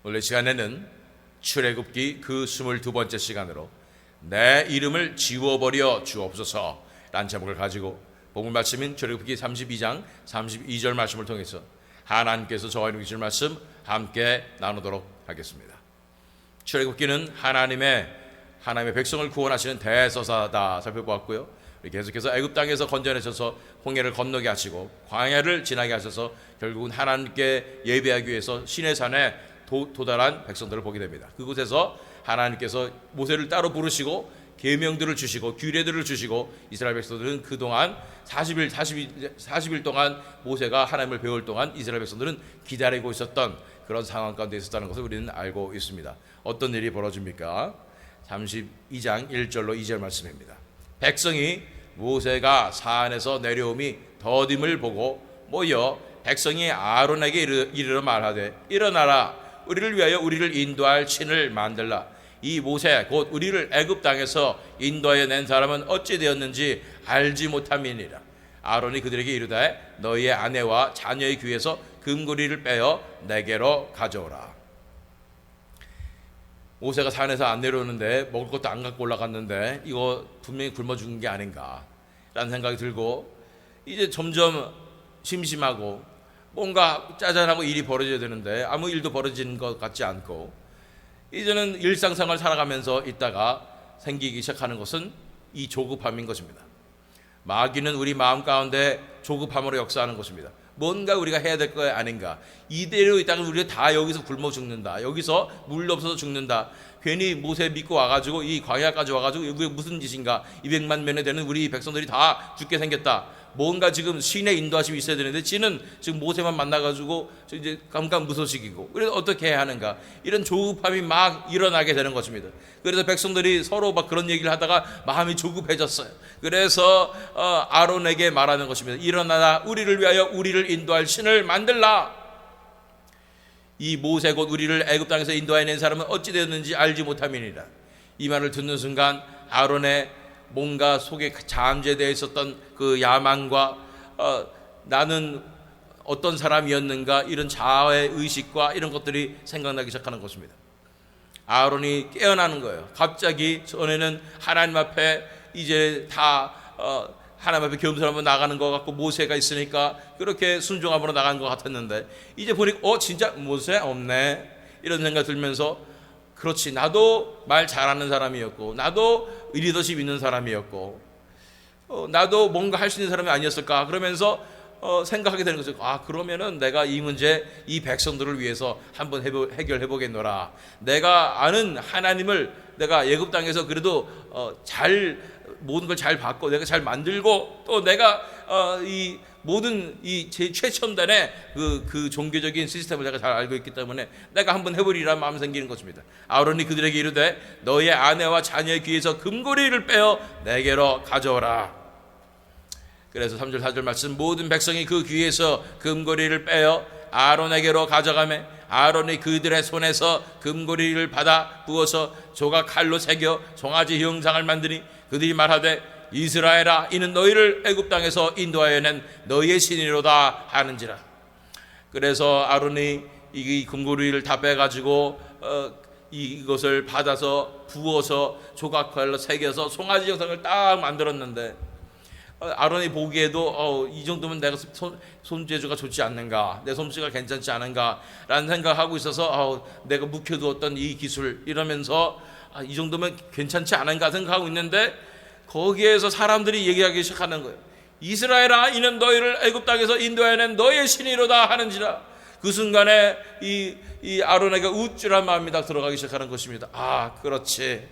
오늘 시간에는 출애굽기 그 22번째 시간으로 내 이름을 지워버려 주옵소서 라는 제목을 가지고 본문 말씀인 출애굽기 32장 32절 말씀을 통해서 하나님께서 저와 이루게 주실 말씀 함께 나누도록 하겠습니다. 출애굽기는 하나님의 백성을 구원하시는 대서사다 살펴보았고요. 계속해서 애굽 땅에서 건져내셔서 홍해를 건너게 하시고 광야를 지나게 하셔서 결국은 하나님께 예배하기 위해서 시내산에 도달한 백성들을 보게 됩니다. 그곳에서 하나님께서 모세를 따로 부르시고 계명들을 주시고 규례들을 주시고 이스라엘 백성들은 그동안 40일 동안 모세가 하나님을 배울 동안 이스라엘 백성들은 기다리고 있었던 그런 상황 가운데 있었다는 것을 우리는 알고 있습니다. 어떤 일이 벌어집니까? 32장 1절로 2절 말씀입니다. 백성이 모세가 산에서 내려옴이 더딤을 보고 모여 백성이 아론에게 이르러 말하되 일어나라 우리를 위하여 우리를 인도할 신을 만들라. 이 모세 곧 우리를 애굽 땅에서 인도하여 낸 사람은 어찌 되었는지 알지 못함이니라. 아론이 그들에게 이르되 너희의 아내와 자녀의 귀에서 금고리를 빼어 내게로 가져오라. 모세가 산에서 안 내려오는데 먹을 것도 안 갖고 올라갔는데 이거 분명히 굶어 죽는 게 아닌가 라는 생각이 들고 이제 점점 심심하고 뭔가 짜잔하고 일이 벌어져야 되는데 아무 일도 벌어지는 것 같지 않고 이제는 일상생활 살아가면서 있다가 생기기 시작하는 것은 이 조급함인 것입니다. 마귀는 우리 마음 가운데 조급함으로 역사하는 것입니다. 뭔가 우리가 해야 될 거 아닌가. 이대로 있다가 우리가 다 여기서 굶어 죽는다. 여기서 물 없어서 죽는다. 괜히 모세 믿고 와가지고 이 광야까지 와가지고 이게 무슨 짓인가. 200만 명에 되는 우리 백성들이 다 죽게 생겼다. 뭔가 지금 신의 인도하심이 있어야 되는데 지는 지금 모세만 만나가지고 이제 감감무소식이고 그래서 어떻게 해야 하는가. 이런 조급함이 막 일어나게 되는 것입니다. 그래서 백성들이 서로 막 그런 얘기를 하다가 마음이 조급해졌어요. 그래서 아론에게 말하는 것입니다. 일어나라 우리를 위하여 우리를 인도할 신을 만들라. 이 모세 곧 우리를 애굽 땅에서 인도해낸 사람은 어찌 되었는지 알지 못함이니라. 이 말을 듣는 순간 아론의 뭔가 속에 잠재되어 있었던 그 야망과 나는 어떤 사람이었는가 이런 자아의 의식과 이런 것들이 생각나기 시작하는 것입니다. 아론이 깨어나는 거예요. 갑자기 전에는 하나님 앞에 이제 다 하나님 앞에 겸손하면 나가는 것 같고 모세가 있으니까 그렇게 순종함으로 나가는 것 같았는데 이제 보니까 진짜 모세 없네 이런 생각 들면서 그렇지 나도 말 잘하는 사람이었고 나도 리더십 있는 사람이었고 나도 뭔가 할 수 있는 사람이 아니었을까 그러면서 생각하게 되는 거죠. 그러면은 내가 이 문제 이 백성들을 위해서 한번 해결해 보겠노라. 내가 아는 하나님을 내가 애굽 땅에서 그래도 모든 걸 잘 받고 내가 잘 만들고 또 내가 이 모든 이 제 최첨단의 그 종교적인 시스템을 내가 잘 알고 있기 때문에 내가 한번 해보리라는 마음이 생기는 것입니다. 아론이 그들에게 이르되 너의 아내와 자녀의 귀에서 금고리를 빼어 내게로 가져오라. 그래서 3절 4절 말씀 모든 백성이 그 귀에서 금고리를 빼어 아론에게로 가져가매 아론이 그들의 손에서 금고리를 받아 부어서 조각 칼로 새겨 송아지 형상을 만드니 그들이 말하되 이스라엘아 이는 너희를 애굽 땅에서 인도하여 낸 너희의 신이로다 하는지라. 그래서 아론이 이 금고리를 다 빼가지고 이것을 받아서 부어서 조각칼로 새겨서 송아지 형상을 딱 만들었는데 아론이 보기에도 이 정도면 내가 손재주가 좋지 않는가 내 솜씨가 괜찮지 않은가 라는 생각하고 있어서 내가 묵혀두었던 이 기술 이러면서 이 정도면 괜찮지 않은가 생각하고 있는데 거기에서 사람들이 얘기하기 시작하는 거예요. 이스라엘아 이는 너희를 애굽 땅에서 인도해낸 너희의 신이로다 하는지라. 그 순간에 이 아론에게 우쭐한 마음이 딱 들어가기 시작하는 것입니다. 그렇지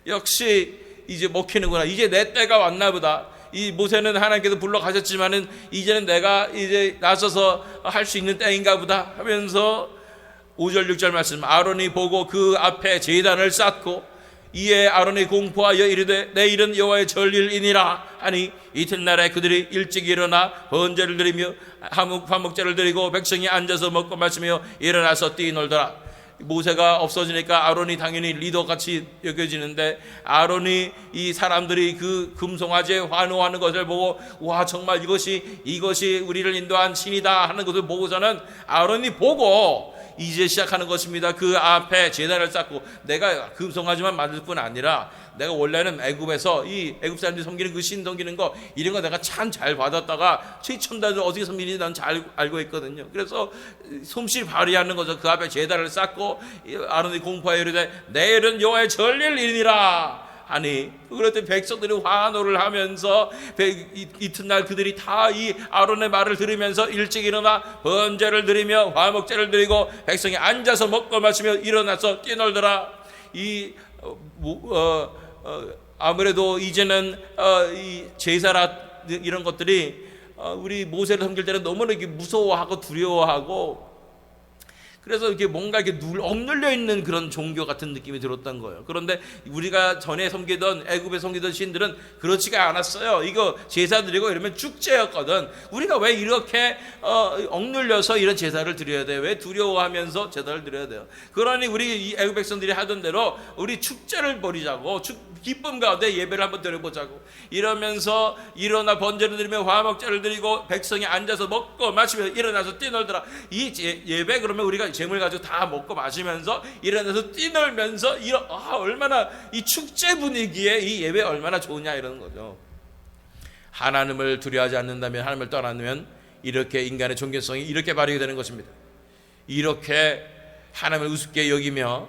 역시 이제 먹히는구나. 이제 내 때가 왔나 보다. 이 모세는 하나님께서 불러가셨지만은 이제는 내가 이제 나서서 할 수 있는 때인가 보다 하면서 5절 6절 말씀 아론이 보고 그 앞에 제단을 쌓고 이에 아론이 공포하여 이르되 내일은 여호와의 절일이니라 하니 이튿날에 그들이 일찍 일어나 번제를 드리며 화목제를 드리고 백성이 앉아서 먹고 마시며 일어나서 뛰놀더라. 모세가 없어지니까 아론이 당연히 리더같이 여겨지는데, 아론이 이 사람들이 그 금송아지에 환호하는 것을 보고 와 정말 이것이 우리를 인도한 신이다 하는 것을 보고서는 아론이 보고 이제 시작하는 것입니다. 그 앞에 제단을 쌓고, 내가 금송아지만 만들 뿐 아니라 내가 원래는 애굽에서 이 애굽 사람들이 섬기는 그 신 섬기는 거 이런 거 내가 참 잘 받았다가 최첨단을 어떻게 섬기는지 난 잘 알고 있거든요. 그래서 솜씨 발휘하는 거죠. 그 앞에 제단을 쌓고 아론이 공포하여 이르되 내일은 여호와의 전일일이니라 하니, 그럴 때 백성들이 환호를 하면서 이튿날 그들이 다 이 아론의 말을 들으면서 일찍 일어나 번제를 드리며 화목제를 드리고 백성이 앉아서 먹고 마시며 일어나서 뛰놀더라. 아무래도 이제는 이 제사라 이런 것들이 우리 모세를 섬길 때는 너무나 이렇게 무서워하고 두려워하고, 그래서 이렇게 뭔가 이렇게 억눌려 있는 그런 종교 같은 느낌이 들었던 거예요. 그런데 우리가 전에 섬기던 애굽에 섬기던 신들은 그렇지가 않았어요. 이거 제사 드리고 이러면 축제였거든. 우리가 왜 이렇게 억눌려서 이런 제사를 드려야 돼요? 왜 두려워하면서 제사를 드려야 돼요? 그러니 우리 이 애굽 백성들이 하던 대로 우리 축제를 벌이자고, 기쁨 가운데 예배를 한번 드려보자고 이러면서 일어나 번제를 드리며 화목제를 드리고 백성이 앉아서 먹고 마시며 일어나서 뛰놀더라. 이 예배, 그러면 우리가 재물 가지고 다 먹고 마시면서 일어나서 뛰놀면서 얼마나 이 축제 분위기에 이 예배 얼마나 좋으냐 이러는 거죠. 하나님을 두려워하지 않는다면, 하나님을 떠나면 이렇게 인간의 존경성이 이렇게 발휘가 되는 것입니다. 이렇게 하나님을 우습게 여기며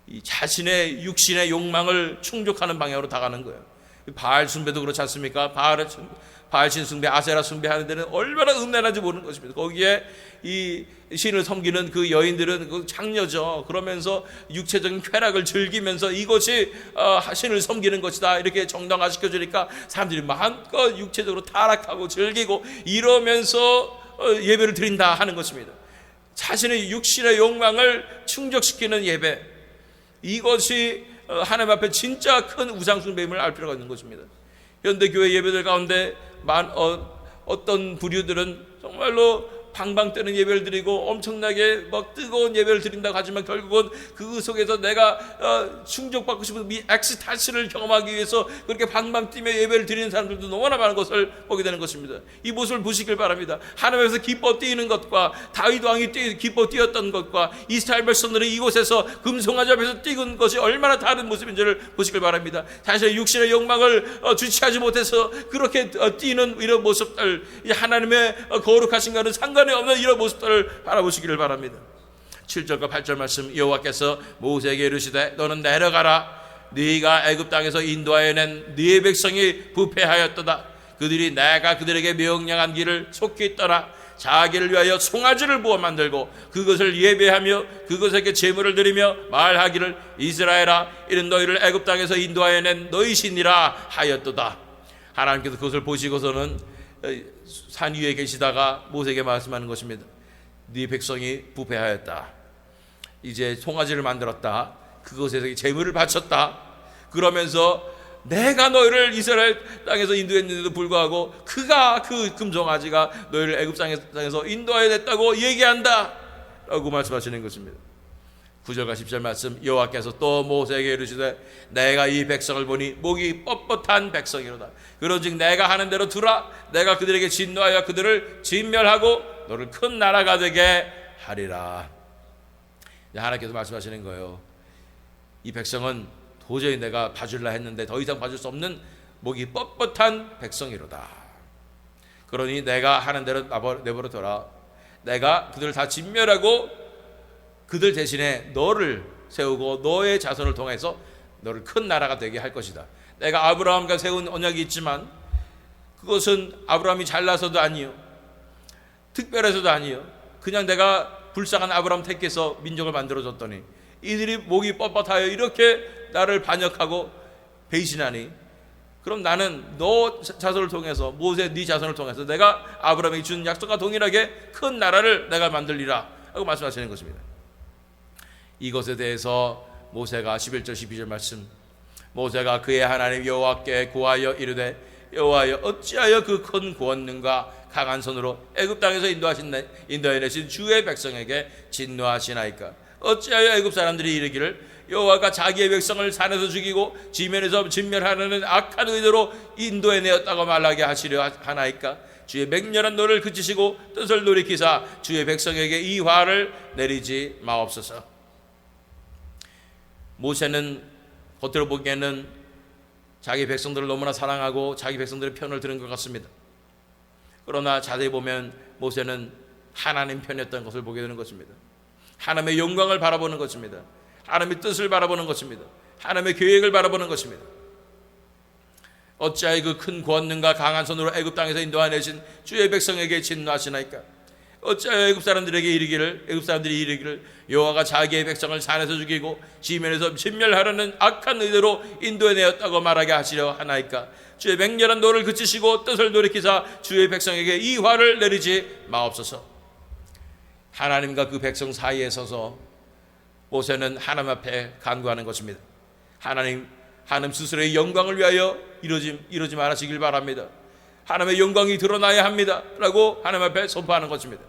이 자신의 육신의 욕망을 충족하는 방향으로 다가가는 거예요. 바알 숭배도 그렇지 않습니까? 바알 신 숭배, 아세라 숭배하는 데는 얼마나 음란한지 모르는 것입니다. 거기에 이 신을 섬기는 그 여인들은 그 장녀죠. 그러면서 육체적인 쾌락을 즐기면서 이것이 신을 섬기는 것이다 이렇게 정당화시켜 주니까 사람들이 마음껏 육체적으로 타락하고 즐기고 이러면서 예배를 드린다 하는 것입니다. 자신의 육신의 욕망을 충족시키는 예배, 이것이 하나님 앞에 진짜 큰 우상숭배임을 알 필요가 있는 것입니다. 현대교회 예배들 가운데 어떤 부류들은 정말로 방방 뜨는 예배를 드리고 엄청나게 막 뜨거운 예배를 드린다고 하지만 결국은 그 속에서 내가 충족받고 싶은 이 엑스타시를 경험하기 위해서 그렇게 방방 뛰며 예배를 드리는 사람들도 너무나 많은 것을 보게 되는 것입니다. 이 모습을 보시길 바랍니다. 하나님에서 기뻐 뛰는 것과 다윗 왕이 기뻐 뛰었던 것과 이스라엘 백성들이 이곳에서 금송아지 앞에서 뛰는 것이 얼마나 다른 모습인지를 보시길 바랍니다. 자신의 육신의 욕망을 주체하지 못해서 그렇게 뛰는 이런 모습들, 하나님의 거룩하신 것은 상관 없는 이런 모습들을 바라보시기를 바랍니다. 7절과 8절 말씀, 여호와께서 모세에게 이르시되 너는 내려가라. 네가 애굽 땅에서 인도하여 낸 네 백성이 부패하였도다. 그들이 내가 그들에게 명령한 길을 속히 떠나 자기를 위하여 송아지를 부어 만들고 그것을 예배하며 그것에게 제물을 드리며 말하기를 이스라엘아, 이는 너희를 애굽 땅에서 인도하여 낸 너희 신이라 하였도다. 하나님께서 그것을 보시고서는 산 위에 계시다가 모세에게 말씀하는 것입니다. 네 백성이 부패하였다. 이제 송아지를 만들었다. 그것에서 제물을 바쳤다. 그러면서 내가 너희를 이스라엘 땅에서 인도했는데도 불구하고 그가 그 금송아지가 너희를 애굽 땅에서 인도하여 냈다고 얘기한다 라고 말씀하시는 것입니다. 9절과 10절 말씀, 여호와께서 또 모세에게 이르시되 내가 이 백성을 보니 목이 뻣뻣한 백성이로다. 그런즉 내가 하는 대로 두라. 내가 그들에게 진노하여 그들을 진멸하고 너를 큰 나라가 되게 하리라. 하나님께서 말씀하시는 거예요. 이 백성은 도저히 내가 봐줄라 했는데 더 이상 봐줄 수 없는 목이 뻣뻣한 백성이로다. 그러니 내가 하는 대로 내버려 둬라. 내가 그들을 다 진멸하고 그들 대신에 너를 세우고 너의 자손을 통해서 너를 큰 나라가 되게 할 것이다. 내가 아브라함과 세운 언약이 있지만 그것은 아브라함이 잘나서도 아니요, 특별해서도 아니요, 그냥 내가 불쌍한 아브라함 택해서 민족을 만들어줬더니 이들이 목이 뻣뻣하여 이렇게 나를 반역하고 배신하니 그럼 나는 너 자손을 통해서, 모세 네 자손을 통해서 내가 아브라함에게 준 약속과 동일하게 큰 나라를 내가 만들리라 하고 말씀하시는 것입니다. 이것에 대해서 모세가 11절 12절 말씀, 모세가 그의 하나님 여호와께 구하여 이르되 여호와여, 어찌하여 그 큰 구원능과 강한 손으로 애굽 땅에서 인도하여 내신 주의 백성에게 진노하시나이까? 어찌하여 애굽 사람들이 이르기를 여호와가 자기의 백성을 산에서 죽이고 지면에서 진멸하려는 악한 의도로 인도에 내었다고 말하게 하시려 하나이까? 주의 맹렬한 노를 그치시고 뜻을 돌이키사 주의 백성에게 이 화를 내리지 마옵소서. 모세는 겉으로 보기에는 자기 백성들을 너무나 사랑하고 자기 백성들의 편을 들은 것 같습니다. 그러나 자세히 보면 모세는 하나님 편이었던 것을 보게 되는 것입니다. 하나님의 영광을 바라보는 것입니다. 하나님의 뜻을 바라보는 것입니다. 하나님의 계획을 바라보는 것입니다. 어찌하여 그 큰 권능과 강한 손으로 애굽 땅에서 인도하내신 주의 백성에게 진노하시나이까? 어찌하여 애굽 사람들이 이르기를 여호와가 자기의 백성을 산에서 죽이고 지면에서 진멸하려는 악한 의도로 인도에 내었다고 말하게 하시려 하나이까? 주의 맹렬한 노를 그치시고 뜻을 돌이키사 주의 백성에게 이 화를 내리지 마옵소서. 하나님과 그 백성 사이에 서서 모세는 하나님 앞에 간구하는 것입니다. 하나님 스스로의 영광을 위하여 이러지 말아시길 바랍니다. 하나님의 영광이 드러나야 합니다 라고 하나님 앞에 선포하는 것입니다.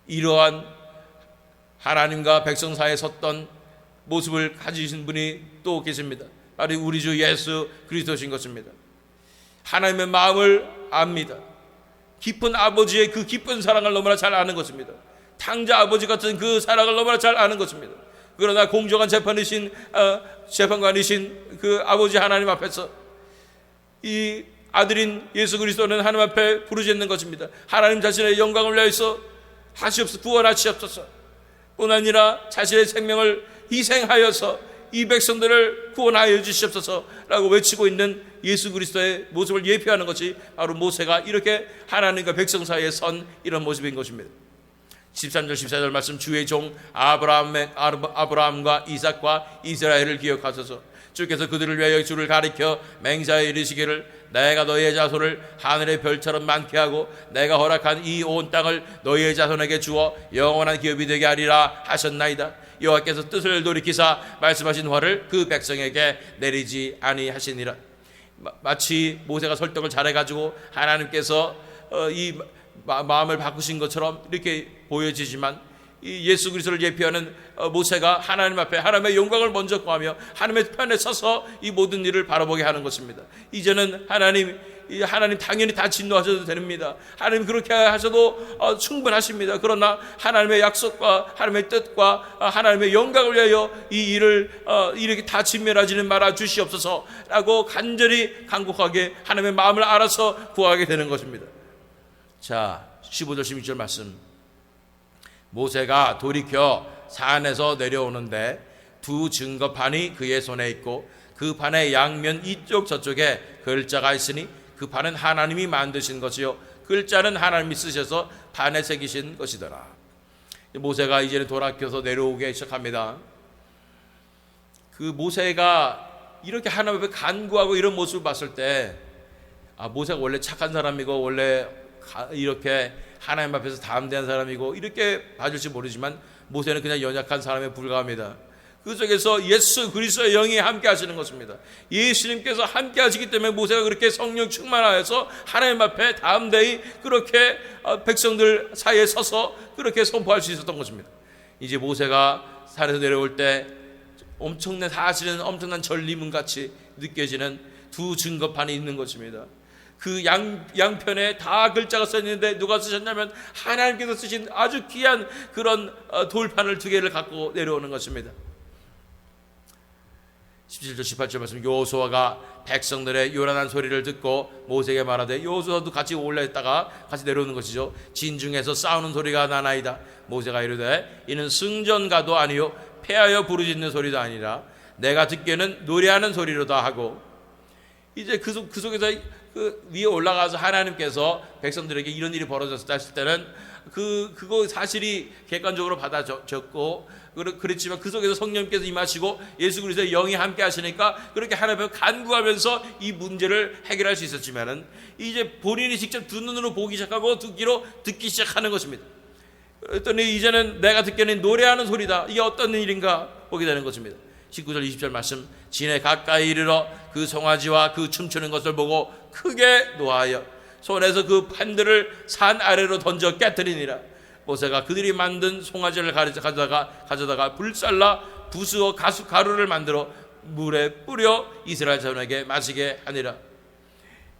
이러한 하나님과 백성 사이에 섰던 모습을 가지신 분이 또 계십니다. 바로 우리 주 예수 그리스도신 것입니다. 하나님의 마음을 압니다. 깊은 아버지의 그 깊은 사랑을 너무나 잘 아는 것입니다. 탕자 아버지 같은 그 사랑을 너무나 잘 아는 것입니다. 그러나 공정한 재판관이신 그 아버지 하나님 앞에서 이 아들인 예수 그리스도는 하나님 앞에 부르짖는 것입니다. 하나님 자신의 영광을 위하여서 하시옵소서, 구원하시옵소서. 뿐 아니라 자신의 생명을 희생하여서 이 백성들을 구원하여 주시옵소서 라고 외치고 있는 예수 그리스도의 모습을 예표하는 것이 바로 모세가 이렇게 하나님과 백성 사이에 선 이런 모습인 것입니다. 13절 14절 말씀, 주의 종 아브라함과 이삭과 이스라엘을 기억하소서. 주께서 그들을 위하여 주를 가리켜 맹세하여 이르시기를 내가 너희의 자손을 하늘의 별처럼 많게 하고 내가 허락한 이 온 땅을 너희의 자손에게 주어 영원한 기업이 되게 하리라 하셨나이다. 여호와께서 뜻을 돌이키사 말씀하신 화를 그 백성에게 내리지 아니하시니라. 마치 모세가 설득을 잘해가지고 하나님께서 이 마음을 바꾸신 것처럼 이렇게 보여지지만 이 예수 그리스도를 예표하는 모세가 하나님 앞에 하나님의 영광을 먼저 구하며 하나님의 편에 서서 이 모든 일을 바라보게 하는 것입니다. 이제는 하나님 당연히 다 진노하셔도 됩니다. 하나님 그렇게 하셔도 충분하십니다. 그러나 하나님의 약속과 하나님의 뜻과 하나님의 영광을 위하여 이 일을 이렇게 다 진멸하지는 말아 주시옵소서라고 간절히 간곡하게 하나님의 마음을 알아서 구하게 되는 것입니다. 자, 15절 16절 말씀, 모세가 돌이켜 산에서 내려오는데 두 증거판이 그의 손에 있고 그 판의 양면 이쪽 저쪽에 글자가 있으니 그 판은 하나님이 만드신 것이요 글자는 하나님이 쓰셔서 판에 새기신 것이더라. 모세가 이제는 돌아켜서 내려오기 시작합니다. 그 모세가 이렇게 하나님 앞에 간구하고 이런 모습을 봤을 때 모세가 원래 착한 사람이고 원래 이렇게 하나님 앞에서 담대한 사람이고 이렇게 봐줄지 모르지만 모세는 그냥 연약한 사람에 불과합니다. 그 속에서 예수 그리스도의 영이 함께 하시는 것입니다. 예수님께서 함께 하시기 때문에 모세가 그렇게 성령 충만하여서 하나님 앞에 담대히 그렇게 백성들 사이에 서서 그렇게 선포할 수 있었던 것입니다. 이제 모세가 산에서 내려올 때 사실은 엄청난 전리문같이 느껴지는 두 증거판이 있는 것입니다. 그 양편에 다 글자가 써있는데 누가 쓰셨냐면 하나님께서 쓰신 아주 귀한 그런 돌판을 두 개를 갖고 내려오는 것입니다. 17절 18절 말씀, 여호수아가 백성들의 요란한 소리를 듣고 모세에게 말하되, 여호수아도 같이 올라있다가 같이 내려오는 것이죠. 진중에서 싸우는 소리가 나나이다. 모세가 이르되 이는 승전가도 아니요 패하여 부르짖는 소리도 아니라 내가 듣기에는 노래하는 소리로다 하고, 이제 그 속에서 그 위에 올라가서 하나님께서 백성들에게 이런 일이 벌어졌다 했을 때는 그거 사실이 객관적으로 받아졌고 그렇지만 그 속에서 성령께서 임하시고 예수 그리스도의 영이 함께 하시니까 그렇게 하나님 앞에 간구하면서 이 문제를 해결할 수 있었지만은 이제 본인이 직접 두 눈으로 보기 시작하고 두 귀로 듣기 시작하는 것입니다. 그랬더니 이제는 내가 듣기에는 노래하는 소리다. 이게 어떤 일인가 보게 되는 것입니다. 19절 20절 말씀, 진에 가까이 이르러 그 송아지와 그 춤추는 것을 보고 크게 노하여 손에서 그 판들을 산 아래로 던져 깨뜨리니라. 모세가 그들이 만든 송아지를 가져다가 불살라 부수어 가루를 만들어 물에 뿌려 이스라엘 자손에게 마시게 하니라.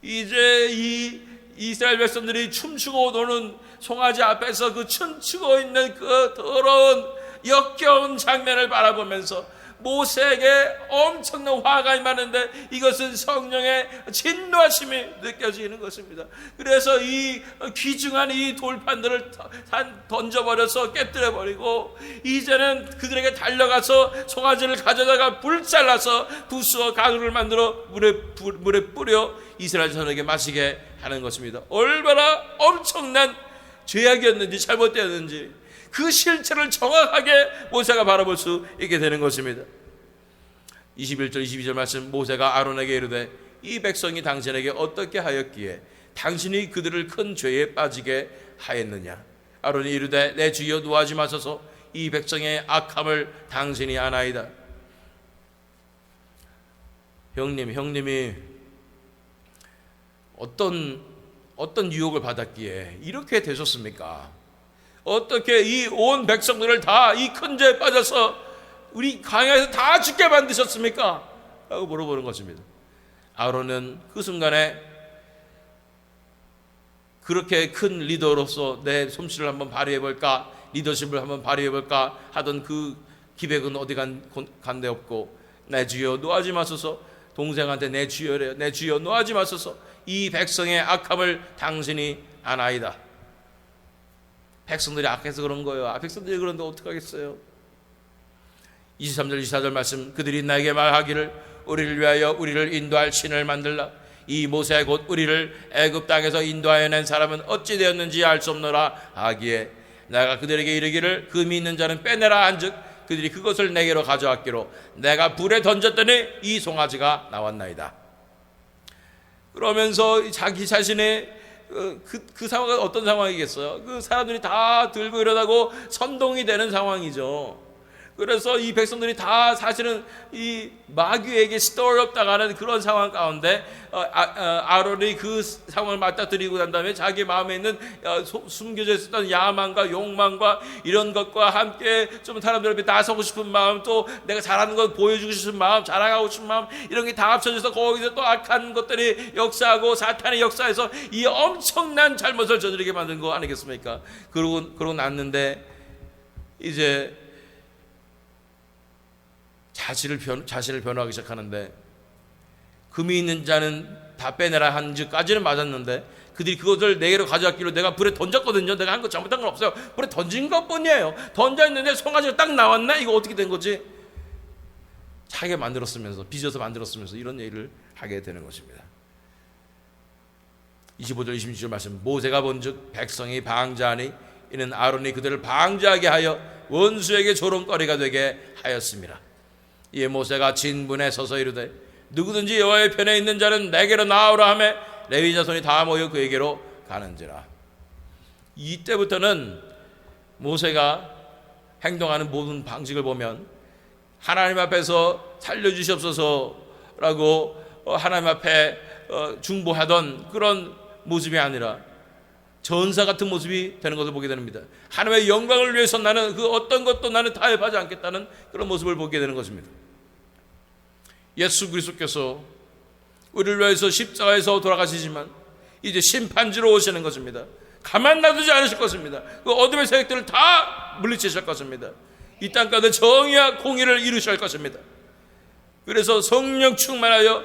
이제 이 이스라엘 백성들이 춤추고 노는 송아지 앞에서 그 춤추고 있는 그 더러운 역겨운 장면을 바라보면서 모세에게 엄청난 화가 임하는데 이것은 성령의 진노하심이 느껴지는 것입니다. 그래서 이 귀중한 이 돌판들을 던져버려서 깨뜨려버리고 이제는 그들에게 달려가서 송아지를 가져다가 불살라서 부수어 가루를 만들어 물에 뿌려 이스라엘 자손에게 마시게 하는 것입니다. 얼마나 엄청난 죄악이었는지 잘못되었는지 그 실체를 정확하게 모세가 바라볼 수 있게 되는 것입니다. 21절 22절 말씀, 모세가 아론에게 이르되 이 백성이 당신에게 어떻게 하였기에 당신이 그들을 큰 죄에 빠지게 하였느냐. 아론이 이르되 내 주여 노하지 마소서, 이 백성의 악함을 당신이 아나이다. 형님이 어떤 유혹을 받았기에 이렇게 되셨습니까? 어떻게 이 온 백성들을 다 이 큰 죄에 빠져서 우리 광야에서 다 죽게 만드셨습니까? 라고 물어보는 것입니다. 아론은 그 순간에 그렇게 큰 리더로서 내 솜씨를 한번 발휘해볼까, 리더십을 한번 발휘해볼까 하던 그 기백은 어디 간데 없고, 내 주여 노하지 마소서, 동생한테 내 주여래요. 내 주여 노하지 마소서, 이 백성의 악함을 당신이 아나이다. 백성들이 악해서 그런 거예요. 백성들이 그런데 어떡하겠어요? 23절 24절 말씀, 그들이 나에게 말하기를 우리를 위하여 우리를 인도할 신을 만들라. 이 모세 곧 우리를 애굽 땅에서 인도하여 낸 사람은 어찌 되었는지 알 수 없노라 하기에 내가 그들에게 이르기를 금이 있는 자는 빼내라 한즉 그들이 그것을 내게로 가져왔기로 내가 불에 던졌더니 이 송아지가 나왔나이다. 그러면서 자기 자신의 그 상황은 어떤 상황이겠어요? 그 사람들이 다 들고 이러다고 선동이 되는 상황이죠. 그래서 이 백성들이 다 사실은 이 마귀에게 스토리업 당하는 그런 상황 가운데 아론이 그 상황을 맞닥뜨리고 난 다음에 자기 마음에 있는 숨겨져 있었던 야망과 욕망과 이런 것과 함께 좀 사람들 앞에 나서고 싶은 마음, 또 내가 잘하는 것 보여주고 싶은 마음, 자랑하고 싶은 마음, 이런 게 다 합쳐져서 거기서 또 악한 것들이 역사하고 사탄의 역사에서 이 엄청난 잘못을 저지르게 만든 거 아니겠습니까? 그러고 났는데 이제 자신을 변호하기 시작하는데, 금이 있는 자는 다 빼내라 한지까지는 맞았는데 그들이 그것을 내게로 가져왔기로 내가 불에 던졌거든요. 내가 한 거 잘못한 건 없어요. 불에 던진 것뿐이에요. 던져있는데 송아지가 딱 나왔나? 이거 어떻게 된 거지? 자기가 만들었으면서, 빚어서 만들었으면서 이런 얘기를 하게 되는 것입니다. 25절 26절 말씀, 모세가 본즉 백성이 방자하니 이는 아론이 그들을 방자하게 하여 원수에게 조롱거리가 되게 하였습니다. 이에 모세가 진문에 서서 이르되 누구든지 여호와의 편에 있는 자는 내게로 나오라 하매 레위 자손이 다 모여 그에게로 가는지라. 이때부터는 모세가 행동하는 모든 방식을 보면 하나님 앞에서 살려주시옵소서라고 하나님 앞에 중보하던 그런 모습이 아니라 전사 같은 모습이 되는 것을 보게 됩니다. 하나님의 영광을 위해서 나는 그 어떤 것도 나는 타협하지 않겠다는 그런 모습을 보게 되는 것입니다. 예수 그리스도께서 우리를 위해서 십자가에서 돌아가시지만 이제 심판지로 오시는 것입니다. 가만 놔두지 않으실 것입니다. 그 어둠의 세력들을 다 물리치실 것입니다. 이 땅 가운데 정의와 공의를 이루실 것입니다. 그래서 성령 충만하여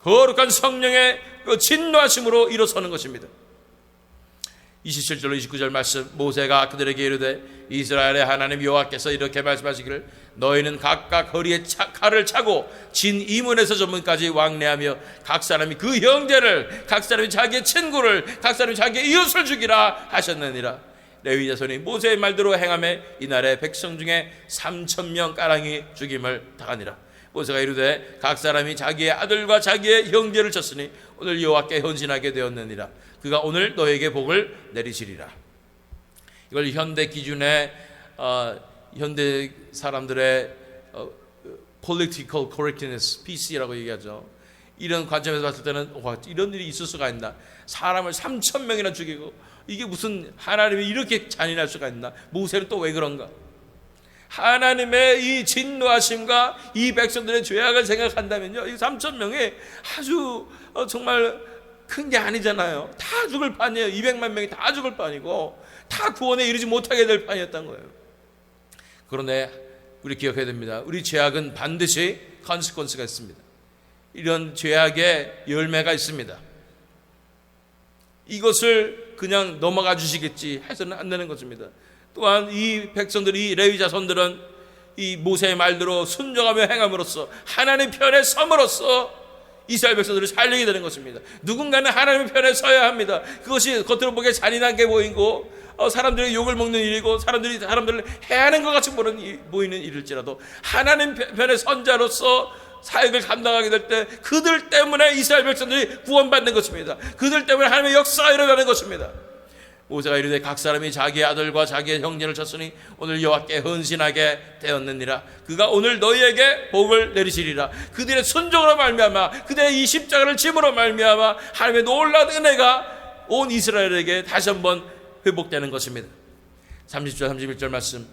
거룩한 성령의 그 진노하심으로 일어서는 것입니다. 27절로 29절 말씀, 모세가 그들에게 이르되 이스라엘의 하나님 여호와께서 이렇게 말씀하시기를 너희는 각각 허리에 칼을 차고 진 이문에서 저문까지 왕래하며 각 사람이 그 형제를, 각 사람이 자기의 친구를, 각 사람이 자기의 이웃을 죽이라 하셨느니라. 레위 자손이 모세의 말대로 행하매 이날에 백성 중에 3,000명 가량이 죽임을 당하니라. 모세가 이르되 각 사람이 자기의 아들과 자기의 형제를 쳤으니 오늘 여호와께 헌신하게 되었느니라. 그가 오늘 너에게 복을 내리시리라. 이걸 현대 기준의 현대 사람들의 political correctness, PC라고 얘기하죠. 이런 관점에서 봤을 때는 와, 이런 일이 있을 수가 있나? 사람을 3,000명이나 죽이고 이게 무슨 하나님이 이렇게 잔인할 수가 있나? 모세는 또 왜 그런가? 하나님의 이 진노하심과 이 백성들의 죄악을 생각한다면요, 이 3,000명이 아주 정말 큰 게 아니잖아요. 다 죽을 판이에요. 200만 명이 다 죽을 판이고 다 구원에 이르지 못하게 될 판이었던 거예요. 그런데 우리 기억해야 됩니다. 우리 죄악은 반드시 컨시퀀스가 있습니다. 이런 죄악의 열매가 있습니다. 이것을 그냥 넘어가 주시겠지 해서는 안 되는 것입니다. 또한 이 백성들이, 이 레위 자손들은 이 모세의 말대로 순종하며 행함으로써 하나님 편에 섬으로써 이스라엘 백성들을 살리게 되는 것입니다. 누군가는 하나님의 편에 서야 합니다. 그것이 겉으로 보기에 잔인하게 보이고 사람들이 욕을 먹는 일이고 사람들을 해하는 것 같이 보이는 일일지라도 하나님 편의 선자로서 사역을 감당하게 될 때 그들 때문에 이스라엘 백성들이 구원받는 것입니다. 그들 때문에 하나님의 역사가 일어나는 것입니다. 모세가 이르되 각 사람이 자기의 아들과 자기의 형제를 쳤으니 오늘 여호와께 헌신하게 되었느니라. 그가 오늘 너희에게 복을 내리시리라. 그들의 순종으로 말미암아, 그들의 이 십자가를 짐으로 말미암아 하나님의 놀라운 은혜가 온 이스라엘에게 다시 한번 회복되는 것입니다. 30절 31절 말씀.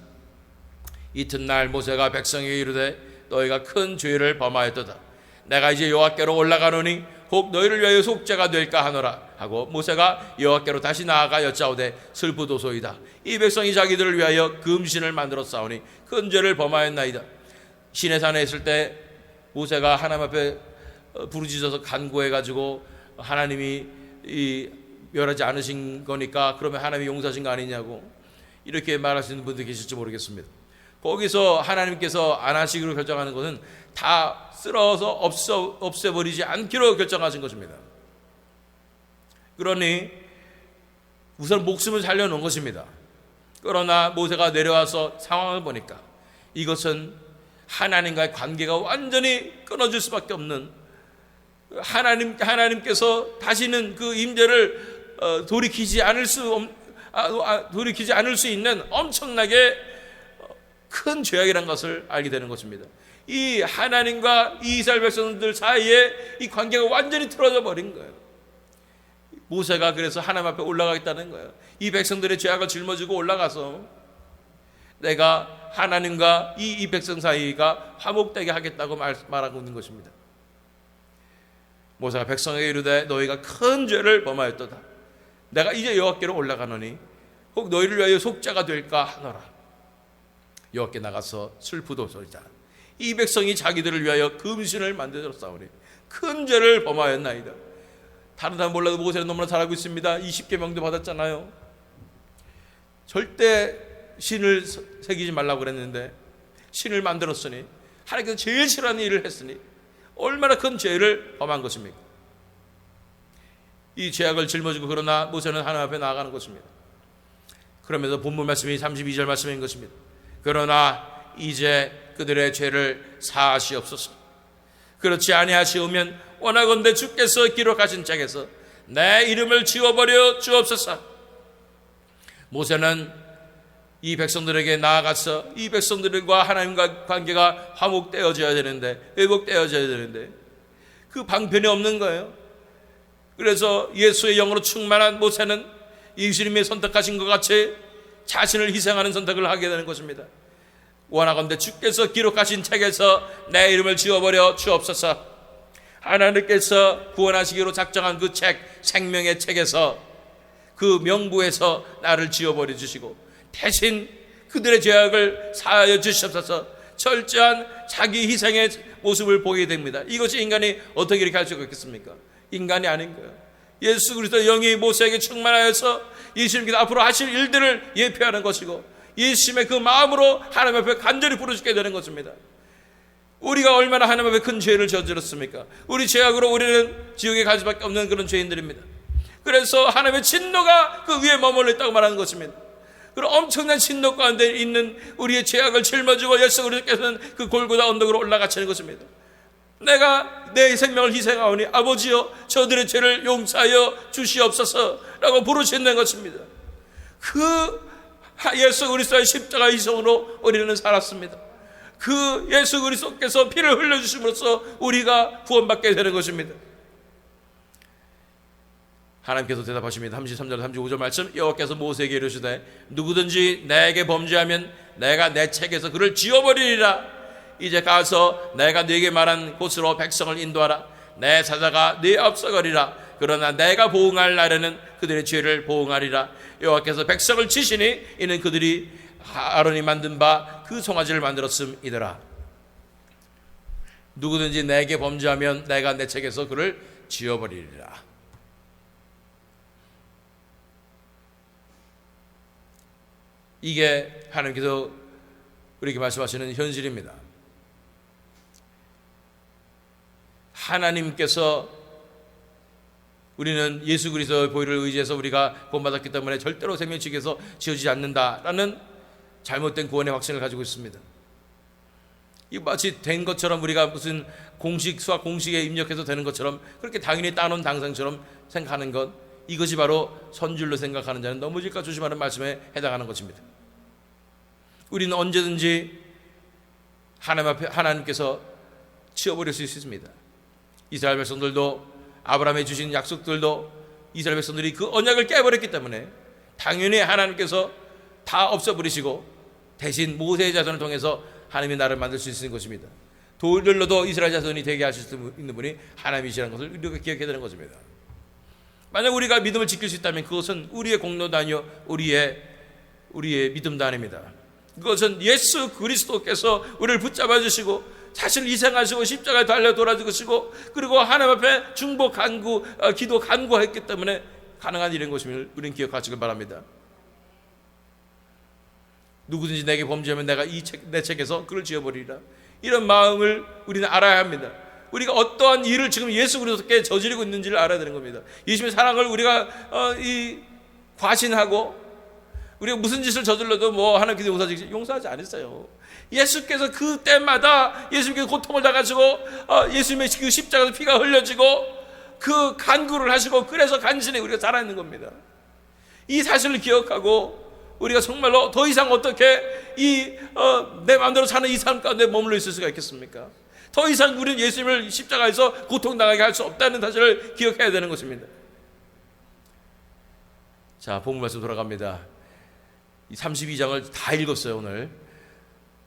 이튿날 모세가 백성에게 이르되 너희가 큰 죄를 범하였도다. 내가 이제 여호와께로 올라가노니 혹 너희를 위하여 속죄가 될까 하노라 하고 모세가 여호와께로 다시 나아가 여짜오되 슬프도소이다. 이 백성이 자기들을 위하여 금신을 만들어 싸우니 큰 죄를 범하였나이다. 시내산에 있을 때 모세가 하나님 앞에 부르짖어서 간구해가지고 하나님이 멸하지 않으신 거니까 그러면 하나님이 용서하신 거 아니냐고 이렇게 말하시는 분들 계실지 모르겠습니다. 거기서 하나님께서 안 하시기로 결정하는 것은 다 쓸어서 없애버리지 않기로 결정하신 것입니다. 그러니 우선 목숨을 살려놓은 것입니다. 그러나 모세가 내려와서 상황을 보니까 이것은 하나님과의 관계가 완전히 끊어질 수밖에 없는, 하나님께서 다시는 그 임재를 돌이키지 않을 수 있는 엄청나게 큰 죄악이라는 것을 알게 되는 것입니다. 이 하나님과 이 이스라엘 백성들 사이에 이 관계가 완전히 틀어져 버린 거예요. 모세가 그래서 하나님 앞에 올라가겠다는 거예요. 이 백성들의 죄악을 짊어지고 올라가서 내가 하나님과 이 백성 사이가 화목되게 하겠다고 말하고 있는 것입니다. 모세가 백성에게 이르되 너희가 큰 죄를 범하였도다. 내가 이제 여호와께로 올라가노니 혹 너희를 위하여 속죄가 될까 하노라. 여호와께 나가서 슬프도소이다. 이 백성이 자기들을 위하여 금신을 만들어 싸우니 큰 죄를 범하였나이다. 다른 사람 몰라도 모세는 너무나 잘 알고 있습니다. 20계명도 받았잖아요. 절대 신을 새기지 말라고 그랬는데 신을 만들었으니 하나님께서 제일 싫어하는 일을 했으니 얼마나 큰 죄를 범한 것입니까? 이 죄악을 짊어지고 그러나 모세는 하나님 앞에 나아가는 것입니다. 그러면서 본문 말씀이 32절 말씀인 것입니다. 그러나 이제 그들의 죄를 사하시옵소서. 그렇지 아니하시오면 원하건대 주께서 기록하신 책에서 내 이름을 지워버려 주옵소서. 모세는 이 백성들에게 나아가서 이 백성들과 하나님과 관계가 화목되어져야 되는데, 회복되어져야 되는데 그 방편이 없는 거예요. 그래서 예수의 영으로 충만한 모세는 예수님이 선택하신 것 같이 자신을 희생하는 선택을 하게 되는 것입니다. 원하건대 주께서 기록하신 책에서 내 이름을 지워버려 주옵소서. 하나님께서 구원하시기로 작정한 그 책, 생명의 책에서 그 명부에서 나를 지워버려 주시고 대신 그들의 죄악을 사하여 주시옵소서. 철저한 자기 희생의 모습을 보게 됩니다. 이것이 인간이 어떻게 이렇게 할 수가 있겠습니까? 인간이 아닌 거예요. 예수 그리스도의 영이 모세에게 충만하여서 예수님께서 앞으로 하실 일들을 예표하는 것이고 예수님의 그 마음으로 하나님 앞에 간절히 부르짖게 되는 것입니다. 우리가 얼마나 하나님 앞에 큰 죄를 저질렀습니까? 우리 죄악으로 우리는 지옥에 갈 수밖에 없는 그런 죄인들입니다. 그래서 하나님의 진노가 그 위에 머물러 있다고 말하는 것입니다. 그런 엄청난 진노 가운데 있는 우리의 죄악을 짊어지고 예수 그리스도께서는 그 골고다 언덕으로 올라가시는 것입니다. 내가 내 생명을 희생하오니 아버지여 저들의 죄를 용서하여 주시옵소서 라고 부르시는 것입니다. 그 예수 그리스도의 십자가 이성으로 우리는 살았습니다. 그 예수 그리스도께서 피를 흘려주심으로써 우리가 구원받게 되는 것입니다. 하나님께서 대답하십니다. 33절 35절 말씀, 여호와께서 모세에게 이르시되 누구든지 내게 범죄하면 내가 내 책에서 그를 지워버리리라. 이제 가서 내가 네게 말한 곳으로 백성을 인도하라. 내 사자가 네 앞서 가리라. 그러나 내가 보응할 날에는 그들의 죄를 보응하리라. 여호와께서 백성을 치시니 이는 그들이 아론이 만든 바 그 송아지를 만들었음이더라. 누구든지 내게 범죄하면 내가 내 책에서 그를 지워버리리라. 이게 하나님께서 우리에게 말씀하시는 현실입니다. 하나님께서 우리는 예수 그리스도의 보혈을 의지해서 우리가 구원받았기 때문에 절대로 생명책에서 지어지지 않는다라는 잘못된 구원의 확신을 가지고 있습니다. 이 마치 된 것처럼 우리가 무슨 공식, 수학 공식에 입력해서 되는 것처럼 그렇게 당연히 따놓은 당상처럼 생각하는 것, 이것이 바로 선줄로 생각하는 자는 넘어질까 조심하는 말씀에 해당하는 것입니다. 우리는 언제든지 하나님 앞에 하나님께서 치워버릴 수 있습니다. 이스라엘 백성들도 아브라함에 주신 약속들도 이스라엘 백성들이 그 언약을 깨버렸기 때문에 당연히 하나님께서 다 없애버리시고 대신 모세의 자손을 통해서 하나님이 나를 만들 수 있는 것입니다. 돌들로도 이스라엘 자손이 되게 하실 수 있는 분이 하나님이시라는 것을 우리가 기억해야 되는 것입니다. 만약 우리가 믿음을 지킬 수 있다면 그것은 우리의 공로도 아니요 우리의 믿음도 아닙니다. 그것은 예수 그리스도께서 우리를 붙잡아 주시고 자신을 희생하시고 십자가에 달려 돌아 죽으시고 그리고 하나님 앞에 중보 간구 기도 간구했기 때문에 가능한 일인 것임을 우리는 기억하시길 바랍니다. 누구든지 내게 범죄하면 내가 내 책에서 그를 지워버리리라. 이런 마음을 우리는 알아야 합니다. 우리가 어떠한 일을 지금 예수 그리스도께 저지르고 있는지를 알아야 되는 겁니다. 예수님의 사랑을 우리가 과신하고 우리가 무슨 짓을 저질러도 뭐 하나님께서 용서하지 않았어요. 예수께서 그 때마다 예수님께서 고통을 당하시고 예수님의 그 십자가에서 피가 흘려지고 그 간구를 하시고 그래서 간신히 우리가 살아있는 겁니다. 이 사실을 기억하고 우리가 정말로 더 이상 어떻게 내 마음대로 사는 이 삶 가운데 머물러 있을 수가 있겠습니까? 더 이상 우리는 예수님을 십자가에서 고통당하게 할 수 없다는 사실을 기억해야 되는 것입니다. 자, 본문 말씀 돌아갑니다. 이 32장을 다 읽었어요. 오늘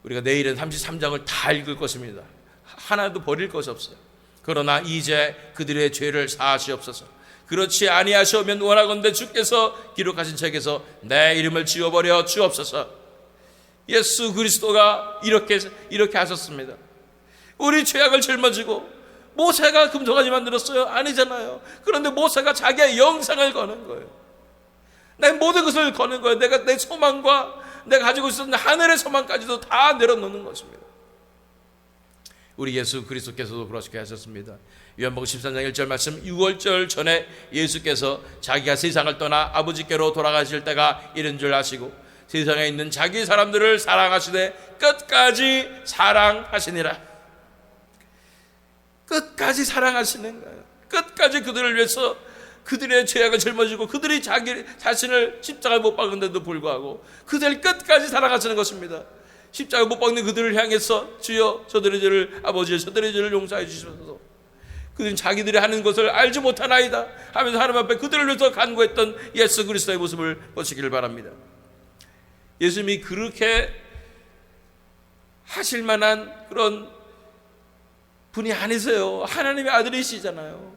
우리가 내일은 33장을 다 읽을 것입니다. 하나도 버릴 것이 없어요. 그러나 이제 그들의 죄를 사하시옵소서. 그렇지 아니하시오면 원하건대 주께서 기록하신 책에서 내 이름을 지워버려 주옵소서. 예수 그리스도가 이렇게 하셨습니다. 우리 죄악을 짊어지고 모세가 금송아지 만들었어요? 아니잖아요. 그런데 모세가 자기의 영생을 거는 거예요. 내 모든 것을 거는 거예요. 내가 내 소망과 내가 가지고 있었던 하늘의 소망까지도 다 내려놓는 것입니다. 우리 예수 그리스도께서도 그렇게 하셨습니다. 요한복음 13장 1절 말씀, 6월절 전에 예수께서 자기가 세상을 떠나 아버지께로 돌아가실 때가 이른 줄 아시고 세상에 있는 자기 사람들을 사랑하시되 끝까지 사랑하시니라. 끝까지 사랑하시는 거예요. 끝까지 그들을 위해서 그들의 죄악을 짊어지고 그들이 자기 자신을 십자가에 못 박은데도 불구하고 그들을 끝까지 사랑하시는 것입니다. 십자가에 못 박는 그들을 향해서 주여 저들의 죄를 아버지여 저들의 죄를 용서해 주시소서. 그들은 자기들이 하는 것을 알지 못하나이다 하면서 하나님 앞에 그들을 위해서 간구했던 예수 그리스도의 모습을 보시기를 바랍니다. 예수님이 그렇게 하실 만한 그런 분이 아니세요. 하나님의 아들이시잖아요.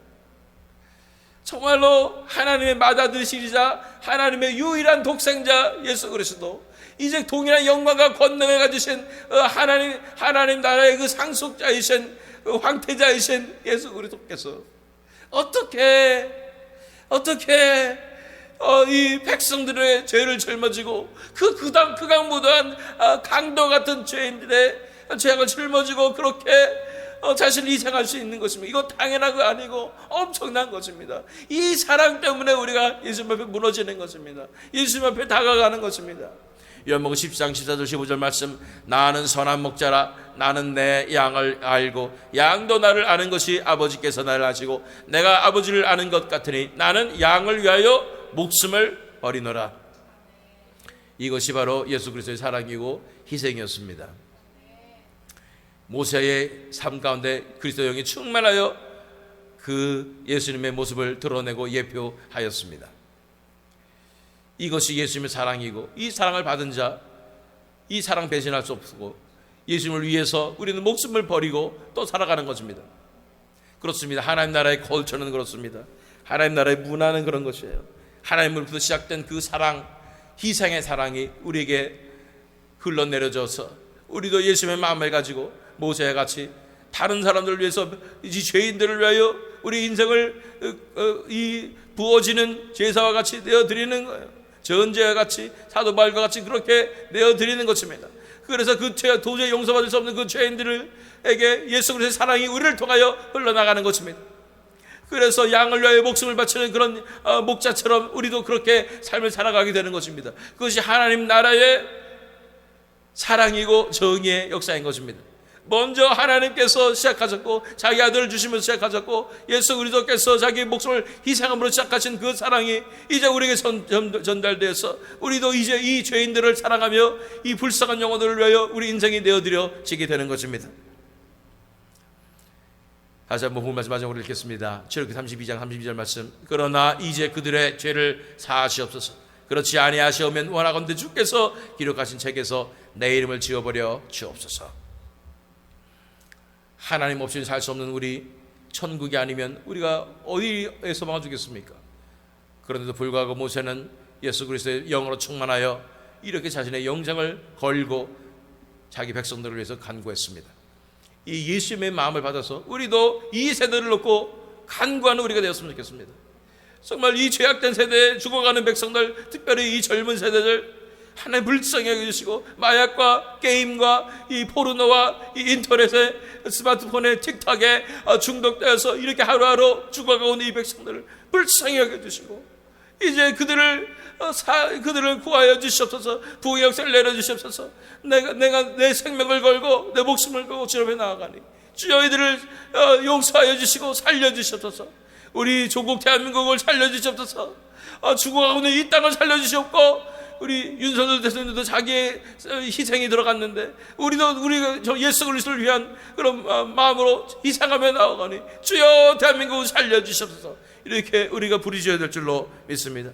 정말로 하나님의 맏아들이시자 하나님의 유일한 독생자 예수 그리스도, 이제 동일한 영광과 권능을 가지신 하나님 나라의 그 상속자이신 황태자이신 예수 그리스도께서 어떻게 이 백성들의 죄를 짊어지고 그 극악무도한 강도 같은 죄인들의 죄악을 짊어지고 그렇게 자신을 희생할 수 있는 것입니다. 이거 당연한 거 아니고 엄청난 것입니다. 이 사랑 때문에 우리가 예수님 앞에 무너지는 것입니다. 예수님 앞에 다가가는 것입니다. 요한복음 10장 14절 15절 말씀, 나는 선한 목자라. 나는 내 양을 알고 양도 나를 아는 것이 아버지께서 나를 아시고 내가 아버지를 아는 것 같으니 나는 양을 위하여 목숨을 버리노라. 이것이 바로 예수 그리스도의 사랑이고 희생이었습니다. 모세의 삶 가운데 그리스도의 영이 충만하여 그 예수님의 모습을 드러내고 예표하였습니다. 이것이 예수님의 사랑이고, 이 사랑을 받은 자, 이 사랑 배신할 수 없고, 예수님을 위해서 우리는 목숨을 버리고 또 살아가는 것입니다. 그렇습니다. 하나님 나라의 컬처는 그렇습니다. 하나님 나라의 문화는 그런 것이에요. 하나님으로부터 시작된 그 사랑, 희생의 사랑이 우리에게 흘러내려져서 우리도 예수님의 마음을 가지고 모세와 같이 다른 사람들을 위해서, 이 죄인들을 위하여 우리 인생을 이 부어지는 제사와 같이 내어드리는 거예요. 전제와 같이, 사도 바울과 같이 그렇게 내어드리는 것입니다. 그래서 그 도저히 용서받을 수 없는 그 죄인들에게 예수 그리스도의 사랑이 우리를 통하여 흘러나가는 것입니다. 그래서 양을 위하여 목숨을 바치는 그런 목자처럼 우리도 그렇게 삶을 살아가게 되는 것입니다. 그것이 하나님 나라의 사랑이고 정의의 역사인 것입니다. 먼저 하나님께서 시작하셨고, 자기 아들을 주시면서 시작하셨고, 예수 그리스도께서 자기 목숨을 희생함으로 시작하신 그 사랑이 이제 우리에게 전달되어서 우리도 이제 이 죄인들을 사랑하며 이 불쌍한 영혼들을 위하여 우리 인생이 내어드려지게 되는 것입니다. 다시 한번 본 말씀 마지막으로 읽겠습니다. 출애굽기 32장 32절 말씀. 그러나 이제 그들의 죄를 사하시옵소서. 그렇지 아니하시오면 원하건대 주께서 기록하신 책에서 내 이름을 지워버려 주옵소서. 하나님 없이 살 수 없는 우리, 천국이 아니면 우리가 어디에 소망을 두겠습니까? 그런데도 불구하고 모세는 예수 그리스도의 영으로 충만하여 이렇게 자신의 영생을 걸고 자기 백성들을 위해서 간구했습니다. 이 예수님의 마음을 받아서 우리도 이 세대를 놓고 간구하는 우리가 되었으면 좋겠습니다. 정말 이 죄악된 세대에 죽어가는 백성들, 특별히 이 젊은 세대들 하나님 불쌍히 여겨주시고, 마약과 게임과 이 포르노와 이 인터넷에, 스마트폰에, 틱톡에 중독되어서 이렇게 하루하루 죽어가고 있는 이 백성들을 불쌍히 여겨주시고, 이제 그들을 구하여 주시옵소서. 부의 역사를 내려주시옵소서. 내가 내 생명을 걸고 내 목숨을 걸고 주님 앞에 나아가니 주여 이들을 용서하여 주시고 살려주시옵소서. 우리 조국 대한민국을 살려주시옵소서. 죽어가고 있는 이 땅을 살려주시옵고, 우리 윤석열 대통령도 자기의 희생이 들어갔는데 우리가 저 예수 그리스도를 위한 그런 마음으로 희생하며 나아가니 주여 대한민국을 살려주시옵소서. 이렇게 우리가 부르짖어야 될 줄로 믿습니다.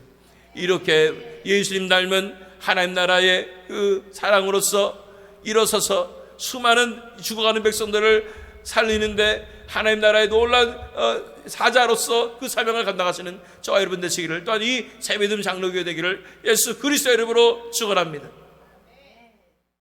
이렇게 예수님 닮은 하나님 나라의 그 사랑으로서 일어서서 수많은 죽어가는 백성들을 살리는데 하나님 나라의 놀라운 사자로서 그 사명을 감당하시는 저와 여러분 되시기를, 또한 이 새믿음 장로교회 되기를 예수 그리스도의 이름으로 축원합니다.